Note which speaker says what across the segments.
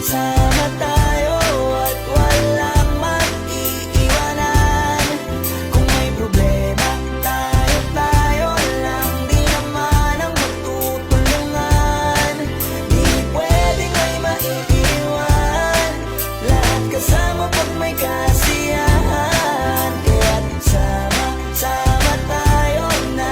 Speaker 1: sama tayo at walang mag-iiwanan. Kung may problema, tayo lang, di naman ang magtutulungan. Di pwedeng may maiiwan, lahat kasama pag may kasiyahan. Kaya't sama tayo na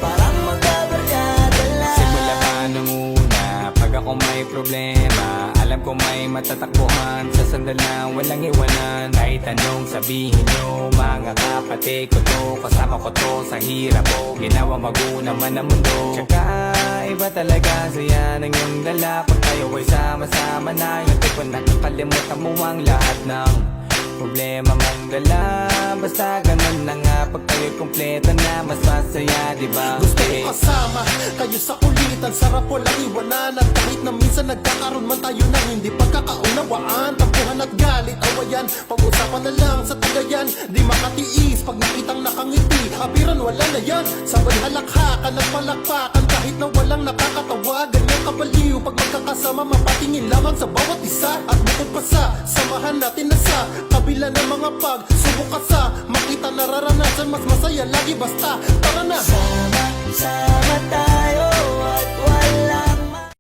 Speaker 1: parang magkabarkada lang.
Speaker 2: Simula pa nung una, pag ako may problema, alam ko may matatakbuhan. Sa sandal na walang iwanan, kahit anong sabihin nyo, mga kapatid ko to, kasama ko to sa hirap ko, ginawa maguna man ang mundo. Tsaka iba talaga saya ng iyong dala, pag tayo ay sama-sama na, yung tipo nakakalimutan mo ang lahat ng problema man dala. Basta ganun na nga, pag tayo kompleto na, mas masaya, diba?
Speaker 3: Gusto ko kasama kayo sa kulitan, sarap walang iwanan. At kahit na minsan nagkakaroon man tayo ng hindi pagkakaunawaan, tampuhan at galit, awayan, pag-usapan na lang sa tagayan. Di makatiis pag nakitang nakangiti, apiran wala na yan. Sabay halakhakan at palakpakan kahit na walang nakakatawa. Ganyan kabaliw pag magkakasama, mapatingin lamang sa bawat isa. At bukod pa sa samahan natin na sa kabila ng mga pagsubok ka sa makita nararanasan, mas masaya lagi basta tara na.
Speaker 1: Sama tayo at walang